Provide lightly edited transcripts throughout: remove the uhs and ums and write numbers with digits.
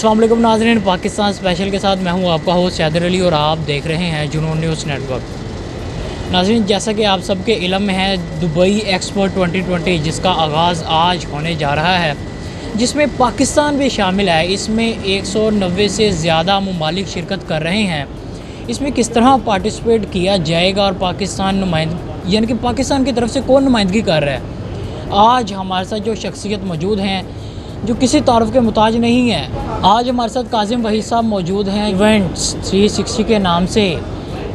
अस्सलाम वालेकुम नाज़रीन, पाकिस्तान स्पेशल के साथ मैं हूं आपका होस्ट हैदर अली और आप देख रहे हैं जुनून न्यूज़ नेटवर्क। नाज़रीन, जैसा कि आप सबके इल्म में है, दुबई एक्सपो 2020 जिसका आगाज़ आज होने जा रहा है, जिसमें पाकिस्तान भी शामिल है। इसमें 190 से ज़्यादा ममालिक शिरकत कर रहे हैं। इसमें किस तरह पार्टिसिपेट किया जाएगा और पाकिस्तान यानी कि पाकिस्तान की तरफ से कौन नुमाइंदगी कर रहा है, आज हमारे साथ जो शख्सियत मौजूद हैं जो किसी तारुफ के मुताज नहीं है। आज हमारे साथ कासिम वहीद साहब मौजूद हैं, इवेंट्स 360 के नाम से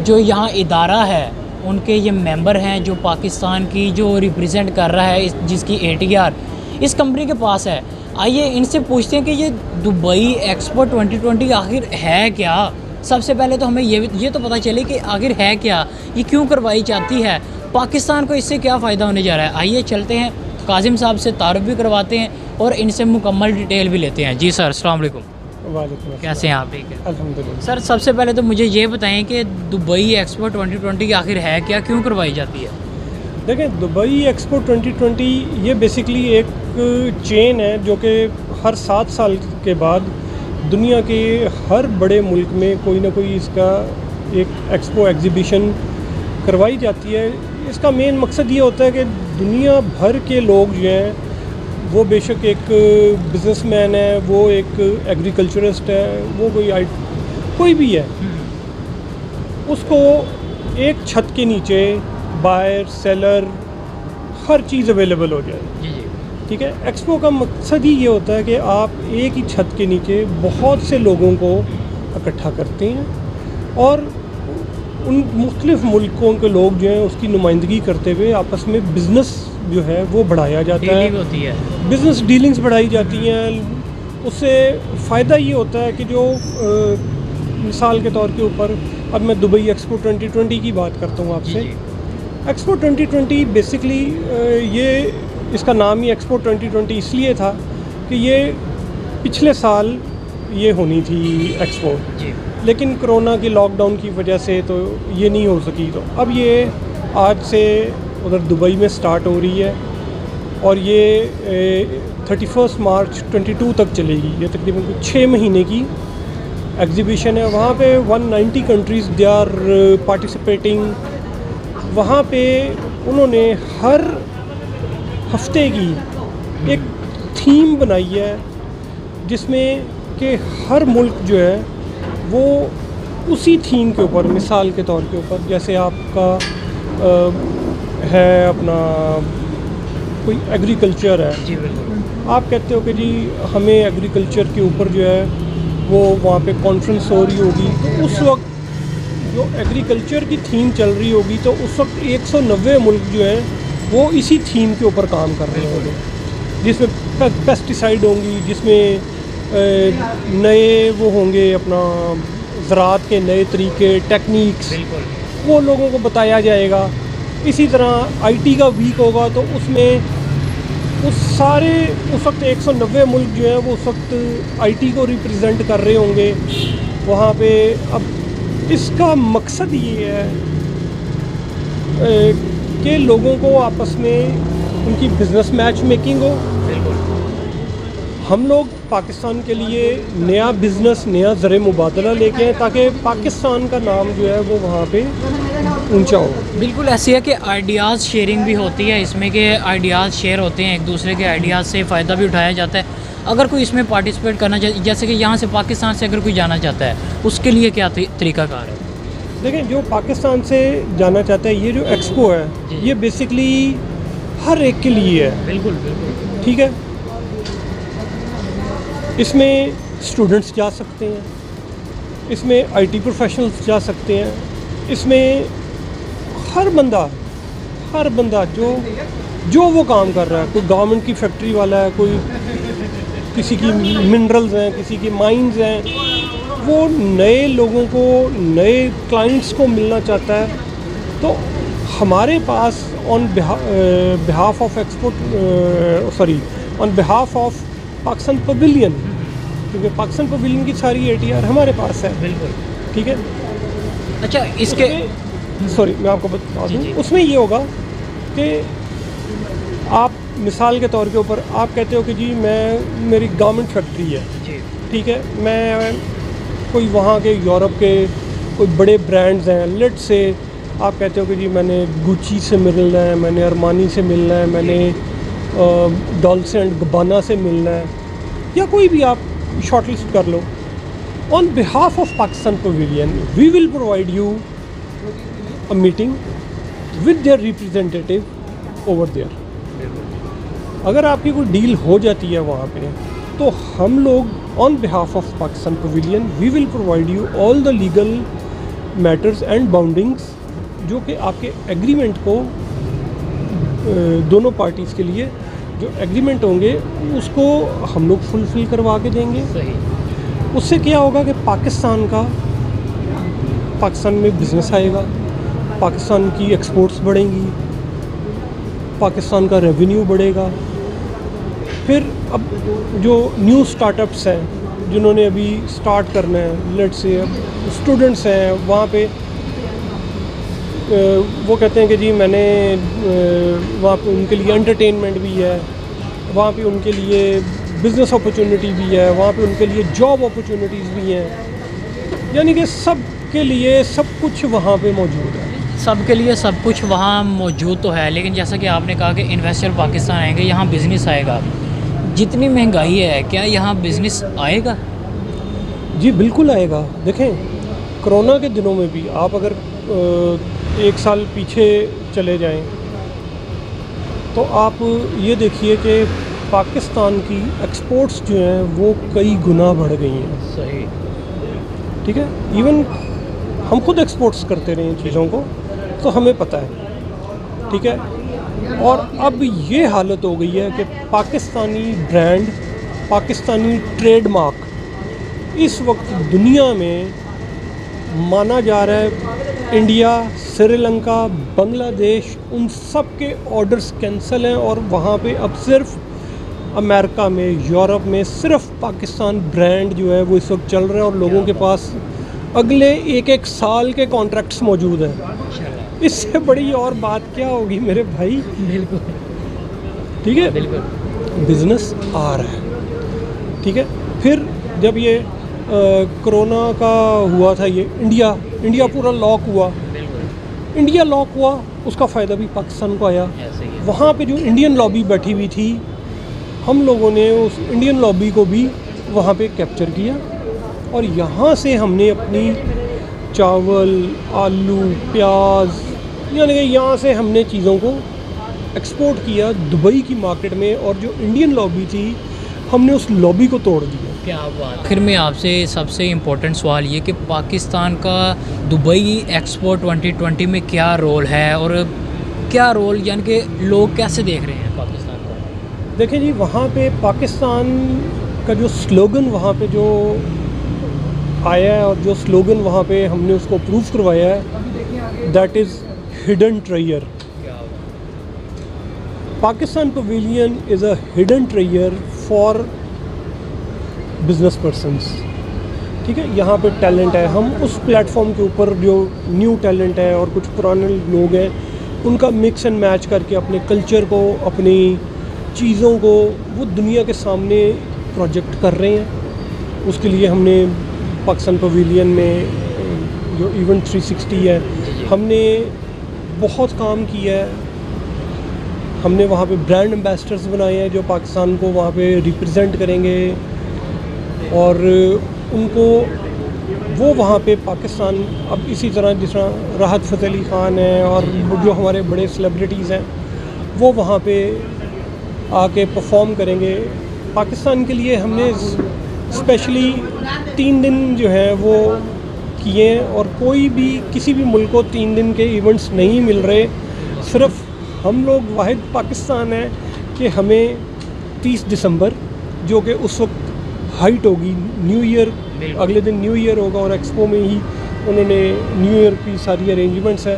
जो यहाँ इदारा है उनके ये मेंबर हैं, जो पाकिस्तान की जो रिप्रेजेंट कर रहा है, जिसकी ATR इस कंपनी के पास है। आइए इनसे पूछते हैं कि ये दुबई एक्सपो 2020 आखिर है क्या। सबसे पहले तो हमें ये तो पता चले कि आखिर है क्या, ये क्यों करवाई जाती है, पाकिस्तान को इससे क्या फ़ायदा होने जा रहा है। आइए चलते हैं, कासिम साहब से तारुफ भी करवाते हैं और इनसे मुकम्मल डिटेल भी लेते हैं। जी सर, अस्सलाम वालेकुम। वालेकुम, कैसे हैं आप? ठीक है अल्हम्दुलिल्लाह। सर, सबसे पहले तो मुझे ये बताएं कि दुबई एक्सपो 2020 आखिर है क्या, क्यों करवाई जाती है? देखें, दुबई एक्सपो 2020 ये बेसिकली एक चेन है जो कि हर 7 साल के बाद दुनिया के हर बड़े मुल्क में कोई ना कोई इसका एक एक्सपो एग्ज़िबिशन करवाई जाती है। इसका मेन मकसद ये होता है कि दुनिया भर के लोग जो हैं, वो बेशक एक बिज़नेसमैन है, वो एक एग्रीकल्चरिस्ट है, वो कोई भी है, उसको एक छत के नीचे बायर सेलर हर चीज़ अवेलेबल हो जाए। जी जी, ठीक है। एक्सपो का मकसद ही ये होता है कि आप एक ही छत के नीचे बहुत से लोगों को इकट्ठा करते हैं और उन मुख्तलिफ़ मुल्कों के लोग जो हैं उसकी नुमाइंदगी करते हुए आपस में बिज़नेस जो है वो बढ़ाया जाता है, होती है, बिज़नेस डीलिंग्स बढ़ाई जाती हैं। उससे फ़ायदा ये होता है कि जो मिसाल के तौर के ऊपर अब मैं दुबई एक्सपो 2020 की बात करता हूँ आपसे। एक्सपो 2020 बेसिकली ये इसका नाम ही एक्सपो 2020 इसलिए था कि ये पिछले साल ये होनी थी एक्सपो, लेकिन कोरोना की लॉकडाउन की वजह से तो ये नहीं हो सकी। तो अब ये आज से उधर दुबई में स्टार्ट हो रही है और ये 31 मार्च 22 तक चलेगी। ये तकरीबन 6 महीने की एग्ज़िबिशन है। वहाँ पे 190 कंट्रीज़ दे आर पार्टिसिपेटिंग। वहाँ पे उन्होंने हर हफ्ते की एक थीम बनाई है जिसमें कि हर मुल्क जो है वो उसी थीम के ऊपर, मिसाल के तौर के ऊपर जैसे आपका है अपना कोई एग्रीकल्चर है। जी बिल्कुल। आप कहते हो कि जी हमें एग्रीकल्चर के ऊपर जो है वो वहाँ पे कॉन्फ्रेंस हो रही होगी, तो उस वक्त जो एग्रीकल्चर की थीम चल रही होगी तो उस वक्त 190 मुल्क जो हैं वो इसी थीम के ऊपर काम कर रहे होंगे, जिसमें पेस्टिसाइड होंगी, जिसमें नए वो होंगे अपना ज़राअत के नए तरीके टेक्निक्स, वो लोगों को बताया जाएगा। इसी तरह IT का वीक होगा तो उसमें उस वक्त 190 मुल्क जो हैं वो उस वक्त IT को रिप्रेजेंट कर रहे होंगे वहाँ पे। अब इसका मकसद ये है कि लोगों को आपस में उनकी बिज़नेस मैच मेकिंग हो। हम लोग पाकिस्तान के लिए नया बिज़नेस, नया ज़र मुबादला लेके आए ताकि पाकिस्तान का नाम जो है वो वहाँ पे ऊंचा हो। बिल्कुल ऐसी है कि आइडियाज़ शेयरिंग भी होती है इसमें, कि आइडियाज़ शेयर होते हैं, एक दूसरे के आइडियाज़ से फ़ायदा भी उठाया जाता है। अगर कोई इसमें पार्टिसिपेट करना चाहे, जैसे कि यहाँ से पाकिस्तान से अगर कोई जाना चाहता है, उसके लिए क्या तरीक़ाकार है? देखें, जो पाकिस्तान से जाना चाहता है, ये जो एक्सपो है ये बेसिकली हर एक के लिए है। बिल्कुल बिल्कुल। ठीक है। इसमें स्टूडेंट्स जा सकते हैं, इसमें IT प्रोफेशनल्स जा सकते हैं, इसमें हर बंदा जो वो काम कर रहा है, कोई गवर्नमेंट की फैक्ट्री वाला है, कोई किसी की मिनरल्स हैं, किसी की माइंस हैं, वो नए लोगों को, नए क्लाइंट्स को मिलना चाहता है। तो हमारे pass on behalf of Pakistan pavilion, क्योंकि पाकिस्तान पवेलियन की सारी ATR हमारे पास है। बिल्कुल। ठीक है। अच्छा, इसके मैं आपको बता दूँ, उसमें ये होगा कि आप मिसाल के तौर के ऊपर आप कहते हो कि जी मेरी गारमेंट फैक्ट्री है, ठीक है, मैं कोई वहाँ के यूरोप के कोई बड़े ब्रांड्स हैं, लेट से आप कहते हो कि जी मैंने गुची से मिलना है, मैंने अरमानी से मिलना है, मैंने डॉल्चे एंड गब्बाना से मिलना है, या कोई भी आप शॉर्टलिस्ट कर लो। On behalf of Pakistan pavilion we will provide you a meeting with their representative over there. अगर आपकी कोई डील हो जाती है वहाँ पे, तो हम लोग on behalf of Pakistan pavilion we will provide you all the legal matters and boundings, जो कि आपके एग्रीमेंट को दोनों पार्टीज़ के लिए जो एग्रीमेंट होंगे उसको हम लोग फुलफ़िल करवा के देंगे। सही। उससे क्या होगा कि पाकिस्तान में बिज़नेस आएगा, पाकिस्तान की एक्सपोर्ट्स बढ़ेंगी, पाकिस्तान का रेवेन्यू बढ़ेगा। फिर अब जो न्यू स्टार्टअप्स हैं जिन्होंने अभी स्टार्ट करना है, लेट से स्टूडेंट्स हैं, वहाँ पे वो कहते हैं कि जी मैंने वहाँ पे उनके लिए एंटरटेनमेंट भी है, वहाँ पे उनके लिए बिज़नेस अपॉर्चुनिटी भी है, वहाँ पे उनके लिए जॉब अपॉर्चुनिटीज़ भी हैं, यानी कि सब के लिए सब कुछ वहाँ पे मौजूद है। सब के लिए सब कुछ वहाँ मौजूद तो है, लेकिन जैसा कि आपने कहा कि इन्वेस्टर पाकिस्तान आएंगे, यहाँ बिज़नेस आएगा। जितनी महंगाई है, क्या यहाँ बिज़नेस आएगा? जी बिल्कुल आएगा। देखें, कोरोना के दिनों में भी आप अगर 1 साल पीछे चले जाएं तो आप ये देखिए कि पाकिस्तान की एक्सपोर्ट्स जो हैं वो कई गुना बढ़ गई हैं। सही। ठीक है, इवन हम खुद एक्सपोर्ट्स करते रहे इन चीज़ों को, तो हमें पता है। ठीक है, और अब ये हालत हो गई है कि पाकिस्तानी ब्रांड, पाकिस्तानी ट्रेडमार्क इस वक्त दुनिया में माना जा रहा है। इंडिया, श्रीलंका, बांग्लादेश, उन सब के ऑर्डर्स कैंसिल हैं, और वहाँ पे अब सिर्फ अमेरिका में, यूरोप में सिर्फ पाकिस्तान ब्रांड जो है वो इस वक्त चल रहा है, और लोगों के पास अगले 1-1 साल के कॉन्ट्रैक्ट्स मौजूद हैं। इससे बड़ी और बात क्या होगी मेरे भाई? बिल्कुल। ठीक है, बिल्कुल। बिजनेस आ रहा है। ठीक है, फिर जब ये कोरोना का हुआ था, ये इंडिया पूरा लॉक हुआ, इंडिया लॉक हुआ, उसका फ़ायदा भी पाकिस्तान को आया। वहाँ पे जो इंडियन लॉबी बैठी हुई थी, हम लोगों ने उस इंडियन लॉबी को भी वहाँ पे कैप्चर किया, और यहाँ से हमने अपनी चावल, आलू, प्याज, यानी कि यहाँ से हमने चीज़ों को एक्सपोर्ट किया दुबई की मार्केट में, और जो इंडियन लॉबी थी हमने उस लॉबी को तोड़ दिया। क्या बात। आखिर में आपसे सबसे इम्पोर्टेंट सवाल ये कि पाकिस्तान का दुबई एक्सपो 2020 में क्या रोल है, और क्या रोल, यानी कि लोग कैसे देख रहे हैं पाकिस्तान को? देखें जी, वहाँ पे पाकिस्तान का जो स्लोगन वहाँ पे जो आया है, और जो स्लोगन वहाँ पे हमने उसको प्रूव करवाया है, that is hidden treasure. Pakistan pavilion is a hidden treasure for business persons. ठीक है, यहाँ पे टैलेंट है, हम उस प्लेटफॉर्म के ऊपर जो न्यू टैलेंट है और कुछ पुराने लोग हैं उनका मिक्स एंड मैच करके अपने कल्चर को, अपनी चीज़ों को वो दुनिया के सामने प्रोजेक्ट कर रहे हैं। उसके लिए हमने पाकिस्तान पवेलियन में जो इवेंट 360 है, हमने बहुत काम किया है। हमने वहाँ पे ब्रांड एम्बेसडर्स बनाए हैं जो पाकिस्तान को वहाँ पे रिप्रेजेंट करेंगे, और उनको वो वहाँ पे पाकिस्तान, अब इसी तरह जिस तरह राहत फ़तेह अली ख़ान है और जो हमारे बड़े सेलिब्रिटीज़ हैं वो वहाँ पे आके परफॉर्म करेंगे। पाकिस्तान के लिए हमने स्पेशली 3 दिन जो है वो किए हैं, और कोई भी किसी भी मुल्क को 3 दिन के इवेंट्स नहीं मिल रहे। सिर्फ हम लोग वाहिद पाकिस्तान है कि हमें 30 दिसंबर, जो कि उस वक्त हाइट होगी, न्यू ईयर, अगले दिन न्यू ईयर होगा, और एक्सपो में ही उन्होंने न्यू ईयर की सारी अरेंजमेंट्स हैं,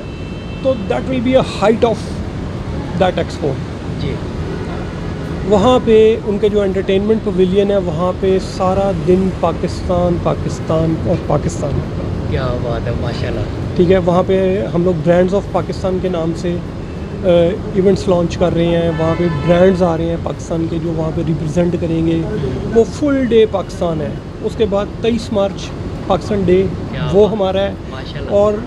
तो that will be a height of that expo जी। वहाँ पे उनके जो एंटरटेनमेंट पवेलियन है, वहाँ पे सारा दिन पाकिस्तान पाकिस्तान और पाकिस्तान। क्या बात है, माशाल्लाह। ठीक है, वहाँ पे हम लोग ब्रांड्स ऑफ पाकिस्तान के नाम से इवेंट्स लॉन्च कर रहे हैं, वहाँ पे ब्रांड्स आ रहे हैं पाकिस्तान के जो वहाँ पे रिप्रेजेंट करेंगे। वो फुल डे पाकिस्तान है। उसके बाद 23 मार्च पाकिस्तान डे वो हमारा है, माशाल्लाह, और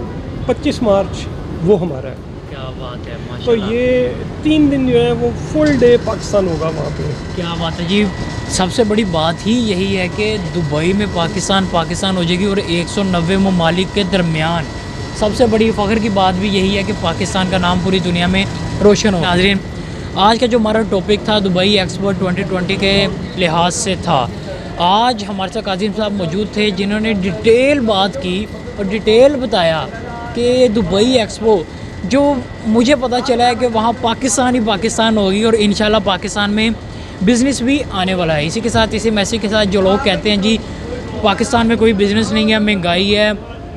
25 मार्च वो हमारा है। क्या बात है, तो माशाल्लाह। ये 3 दिन जो है वो फुल डे पाकिस्तान होगा वहाँ पे। क्या बात है जी। सबसे बड़ी बात ही यही है कि दुबई में पाकिस्तान हो जाएगी, और 190 ममालिक के दरमियान सबसे बड़ी फ़ख्र की बात भी यही है कि पाकिस्तान का नाम पूरी दुनिया में रोशन हो। नाज़रीन, आज का जो हमारा टॉपिक था दुबई एक्सपो 2020 के लिहाज से था। आज हमारे साथ काजिम साहब मौजूद थे जिन्होंने डिटेल बात की और डिटेल बताया कि दुबई एक्सपो जो मुझे पता चला है कि वहाँ पाकिस्तान ही पाकिस्तान होगी, और इंशाल्लाह पाकिस्तान में बिज़नेस भी आने वाला है। इसी के साथ, इसी मैसेज के साथ, जो लोग कहते हैं जी पाकिस्तान में कोई बिज़नेस नहीं है, महंगाई है,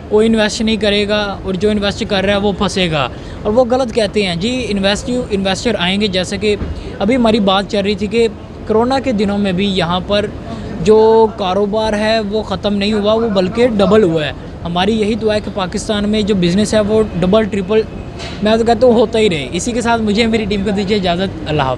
कोई इन्वेस्ट नहीं करेगा, और जो इन्वेस्ट कर रहा है वो फंसेगा, और वो गलत कहते हैं जी। इन्वेस्टर आएंगे। जैसे कि अभी हमारी बात चल रही थी कि कोरोना के दिनों में भी यहाँ पर जो कारोबार है वो ख़त्म नहीं हुआ, वो बल्कि डबल हुआ है। हमारी यही दुआ है कि पाकिस्तान में जो बिज़नेस है वो डबल ट्रिपल, मैं तो कहता हूँ, होता ही रहे। इसी के साथ मुझे मेरी टीम को दीजिए इजाज़त। अल्लाह हाफ़िज़।